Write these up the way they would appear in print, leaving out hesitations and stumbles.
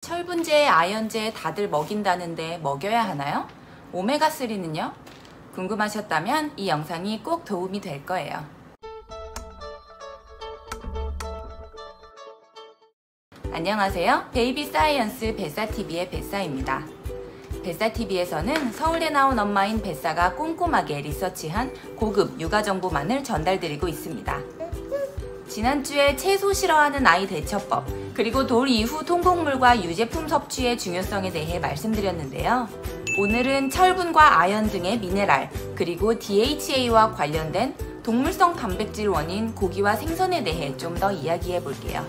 철분제, 아연제 다들 먹인다는데 먹여야 하나요? 오메가3는요? 궁금하셨다면 이 영상이 꼭 도움이 될 거예요. 안녕하세요. 베이비 사이언스 뱃사TV의 뱃사입니다. 뱃사TV에서는 서울대 나온 엄마인 뱃사가 꼼꼼하게 리서치한 고급 육아 정보만을 전달드리고 있습니다. 지난주에 채소 싫어하는 아이 대처법, 그리고 돌 이후 통곡물과 유제품 섭취의 중요성에 대해 말씀드렸는데요. 오늘은 철분과 아연 등의 미네랄, 그리고 DHA와 관련된 동물성 단백질 원인 고기와 생선에 대해 좀 더 이야기해 볼게요.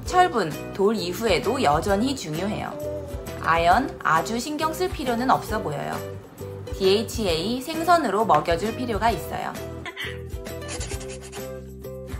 철분, 돌 이후에도 여전히 중요해요. 아연, 아주 신경 쓸 필요는 없어 보여요. DHA, 생선으로 먹여줄 필요가 있어요.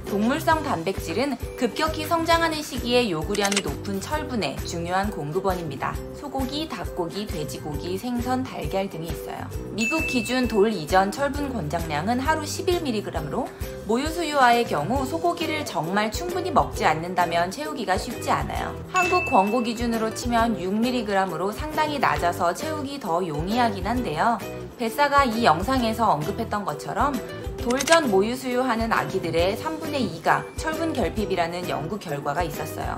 동물성 단백질은 급격히 성장하는 시기에 요구량이 높은 철분의 중요한 공급원입니다. 소고기, 닭고기, 돼지고기, 생선, 달걀 등이 있어요. 미국 기준 돌 이전 철분 권장량은 하루 11mg로 모유수유아의 경우 소고기를 정말 충분히 먹지 않는다면 채우기가 쉽지 않아요. 한국 권고 기준으로 치면 6mg로 상당히 낮아서 채우기 더 용이하긴 한데요. 뱃사가 이 영상에서 언급했던 것처럼 돌전 모유 수유하는 아기들의 3분의 2가 철분 결핍이라는 연구 결과가 있었어요.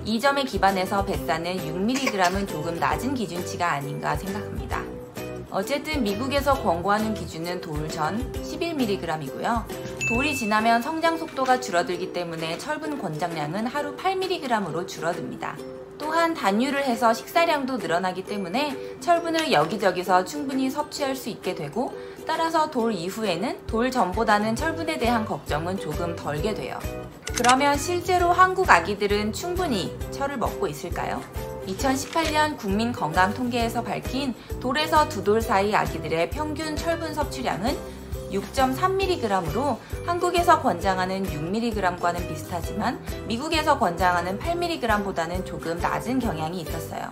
이 점에 기반해서 뱃사는 6mg은 조금 낮은 기준치가 아닌가 생각합니다. 어쨌든 미국에서 권고하는 기준은 돌전 11mg이고요. 돌이 지나면 성장 속도가 줄어들기 때문에 철분 권장량은 하루 8mg로 줄어듭니다. 또한 단유를 해서 식사량도 늘어나기 때문에 철분을 여기저기서 충분히 섭취할 수 있게 되고, 따라서 돌 이후에는 돌 전보다는 철분에 대한 걱정은 조금 덜게 돼요. 그러면 실제로 한국 아기들은 충분히 철을 먹고 있을까요? 2018년 국민건강통계에서 밝힌 돌에서 두 돌 사이 아기들의 평균 철분 섭취량은 6.3mg으로 한국에서 권장하는 6mg과는 비슷하지만 미국에서 권장하는 8mg보다는 조금 낮은 경향이 있었어요.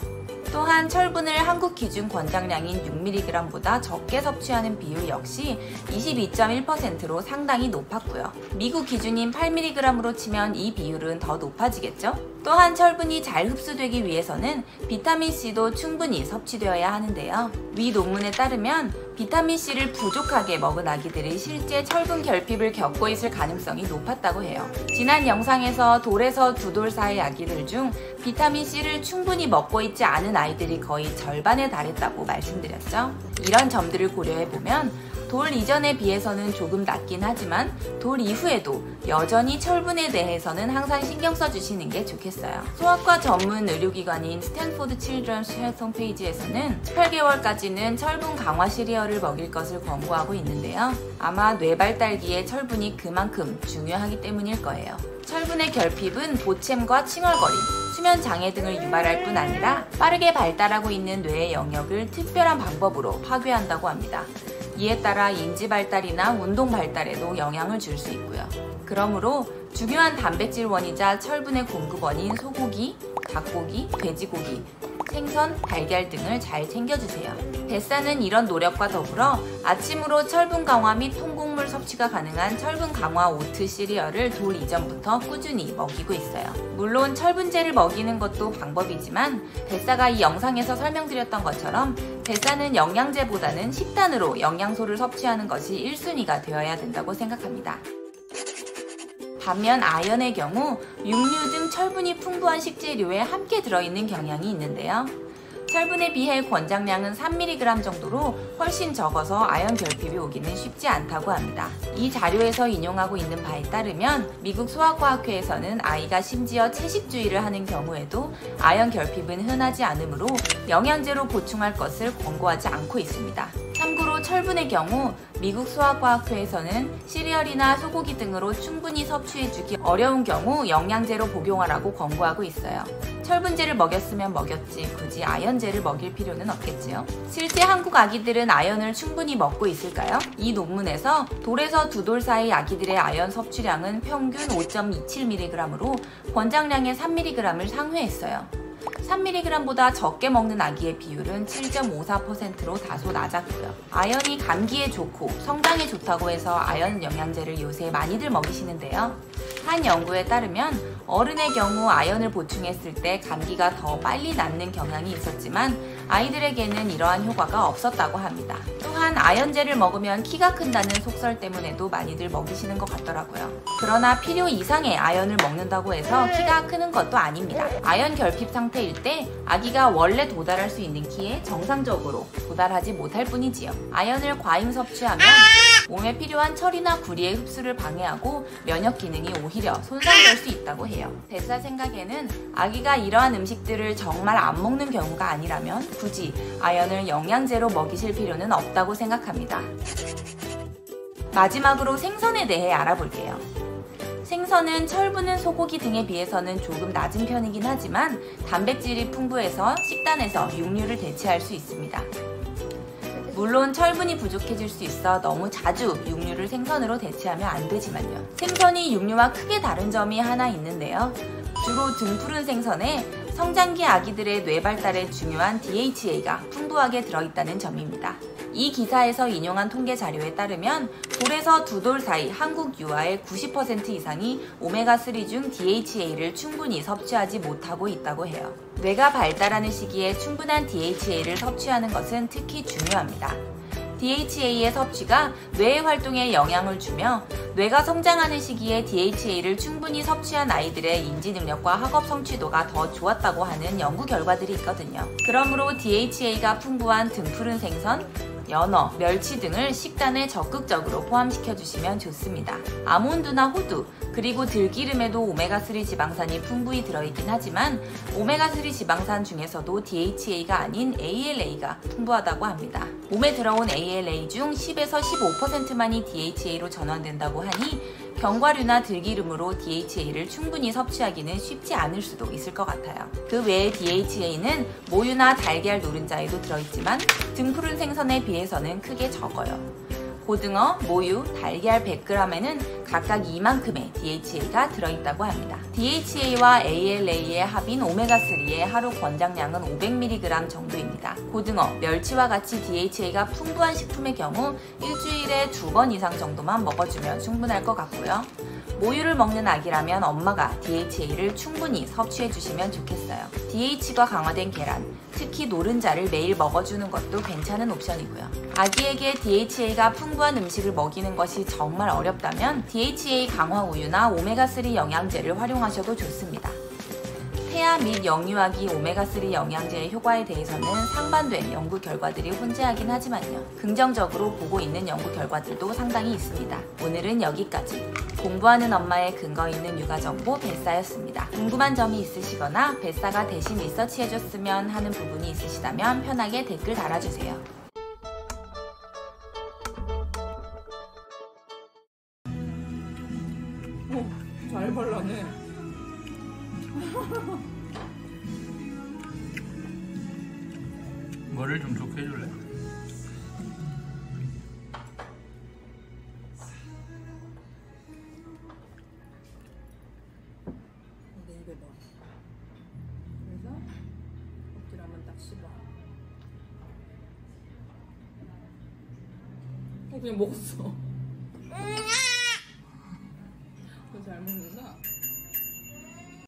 또한 철분을 한국 기준 권장량인 6mg보다 적게 섭취하는 비율 역시 22.1%로 상당히 높았고요. 미국 기준인 8mg로 치면 이 비율은 더 높아지겠죠? 또한 철분이 잘 흡수되기 위해서는 비타민C도 충분히 섭취되어야 하는데요. 위 논문에 따르면 비타민C를 부족하게 먹은 아기들이 실제 철분 결핍을 겪고 있을 가능성이 높았다고 해요. 지난 영상에서 돌에서 두 돌 사이 아기들 중 비타민C를 충분히 먹고 있지 않은 아이들이 거의 절반에 달했다고 말씀드렸죠. 이런 점들을 고려해보면 돌 이전에 비해서는 조금 낮긴 하지만 돌 이후에도 여전히 철분에 대해서는 항상 신경 써주시는 게 좋겠어요. 소아과 전문 의료기관인 스탠포드 칠드런스 헬스 홈페이지에서는 18개월까지는 철분 강화 시리얼을 먹일 것을 권고하고 있는데요. 아마 뇌발달기에 철분이 그만큼 중요하기 때문일 거예요. 철분의 결핍은 보챔과 칭얼거림, 수면장애 등을 유발할 뿐 아니라 빠르게 발달하고 있는 뇌의 영역을 특별한 방법으로 파괴한다고 합니다. 이에 따라 인지 발달이나 운동 발달에도 영향을 줄 수 있고요. 그러므로 중요한 단백질 원이자 철분의 공급원인 소고기, 닭고기, 돼지고기, 생선, 달걀 등을 잘 챙겨주세요. 뱃사는 이런 노력과 더불어 아침으로 철분 강화 및 통곡물 섭취가 가능한 철분 강화 오트 시리얼을 돌 이전부터 꾸준히 먹이고 있어요. 물론 철분제를 먹이는 것도 방법이지만 뱃사가 이 영상에서 설명드렸던 것처럼 뱃사는 영양제보다는 식단으로 영양소를 섭취하는 것이 1순위가 되어야 된다고 생각합니다. 반면 아연의 경우 육류 등 철분이 풍부한 식재료에 함께 들어있는 경향이 있는데요. 철분에 비해 권장량은 3mg 정도로 훨씬 적어서 아연 결핍이 오기는 쉽지 않다고 합니다. 이 자료에서 인용하고 있는 바에 따르면 미국 소아과학회에서는 아이가 심지어 채식주의를 하는 경우에도 아연 결핍은 흔하지 않으므로 영양제로 보충할 것을 권고하지 않고 있습니다. 참고로 철분의 경우 미국 소아과학회에서는 시리얼이나 소고기 등으로 충분히 섭취해주기 어려운 경우 영양제로 복용하라고 권고하고 있어요. 철분제를 먹였으면 먹였지 굳이 아연제를 먹일 필요는 없겠지요. 실제 한국 아기들은 아연을 충분히 먹고 있을까요? 이 논문에서 돌에서 두 돌 사이 아기들의 아연 섭취량은 평균 5.27mg으로 권장량의 3mg를 상회했어요. 3mg보다 적게 먹는 아기의 비율은 7.54%로 다소 낮았고요. 아연이 감기에 좋고 성장에 좋다고 해서 아연 영양제를 요새 많이들 먹이시는데요. 한 연구에 따르면 어른의 경우 아연을 보충했을 때 감기가 더 빨리 낫는 경향이 있었지만 아이들에게는 이러한 효과가 없었다고 합니다. 또한 아연제를 먹으면 키가 큰다는 속설 때문에도 많이들 먹이시는 것 같더라고요. 그러나 필요 이상의 아연을 먹는다고 해서 키가 크는 것도 아닙니다. 아연 결핍 상태일 때 아기가 원래 도달할 수 있는 키에 정상적으로 도달하지 못할 뿐이지요. 아연을 과잉 섭취하면 몸에 필요한 철이나 구리의 흡수를 방해하고 면역 기능이 오히려 손상될 수 있다고 해요. 뱃사 생각에는 아기가 이러한 음식들을 정말 안 먹는 경우가 아니라면 굳이 아연을 영양제로 먹이실 필요는 없다고 생각합니다. 마지막으로 생선에 대해 알아볼게요. 생선은 철분은 소고기 등에 비해서는 조금 낮은 편이긴 하지만 단백질이 풍부해서 식단에서 육류를 대체할 수 있습니다. 물론 철분이 부족해질 수 있어 너무 자주 육류를 생선으로 대체하면 안 되지만요. 생선이 육류와 크게 다른 점이 하나 있는데요. 주로 등푸른 생선에 성장기 아기들의 뇌 발달에 중요한 DHA가 풍부하게 들어있다는 점입니다. 이 기사에서 인용한 통계 자료에 따르면 돌에서 두 돌 사이 한국 유아의 90% 이상이 오메가3 중 DHA를 충분히 섭취하지 못하고 있다고 해요. 뇌가 발달하는 시기에 충분한 DHA를 섭취하는 것은 특히 중요합니다. DHA의 섭취가 뇌의 활동에 영향을 주며 뇌가 성장하는 시기에 DHA를 충분히 섭취한 아이들의 인지 능력과 학업 성취도가 더 좋았다고 하는 연구 결과들이 있거든요. 그러므로 DHA가 풍부한 등푸른 생선, 연어, 멸치 등을 식단에 적극적으로 포함시켜 주시면 좋습니다. 아몬드나 호두, 그리고 들기름에도 오메가3 지방산이 풍부히 들어있긴 하지만 오메가3 지방산 중에서도 DHA가 아닌 ALA가 풍부하다고 합니다. 몸에 들어온 ALA 중 10에서 15%만이 DHA로 전환된다고 하니 견과류나 들기름으로 DHA를 충분히 섭취하기는 쉽지 않을 수도 있을 것 같아요. 그 외에 DHA는 모유나 달걀 노른자에도 들어있지만 등푸른 생선에 비해서는 크게 적어요. 고등어, 모유, 달걀 100g에는 각각 이만큼의 DHA가 들어있다고 합니다. DHA와 ALA의 합인 오메가3의 하루 권장량은 500mg 정도입니다. 고등어, 멸치와 같이 DHA가 풍부한 식품의 경우 일주일에 2번 이상 정도만 먹어주면 충분할 것 같고요. 모유를 먹는 아기라면 엄마가 DHA를 충분히 섭취해주시면 좋겠어요. DH가 강화된 계란, 특히 노른자를 매일 먹어주는 것도 괜찮은 옵션이고요. 아기에게 DHA가 풍부한 음식을 먹이는 것이 정말 어렵다면 DHA 강화 우유나 오메가3 영양제를 활용하셔도 좋습니다. 태아 및 영유아기 오메가3 영양제의 효과에 대해서는 상반된 연구 결과들이 혼재하긴 하지만요. 긍정적으로 보고 있는 연구 결과들도 상당히 있습니다. 오늘은 여기까지. 공부하는 엄마의 근거 있는 육아정보 뱃사였습니다. 궁금한 점이 있으시거나 뱃사가 대신 리서치해줬으면 하는 부분이 있으시다면 편하게 댓글 달아주세요. 잘 발라내. 머리를 좀 좋게 해줄래? 내 입에 넣어. 그래서 껍질 한번 딱 씹어. 그냥 먹었어. 잘 먹는다.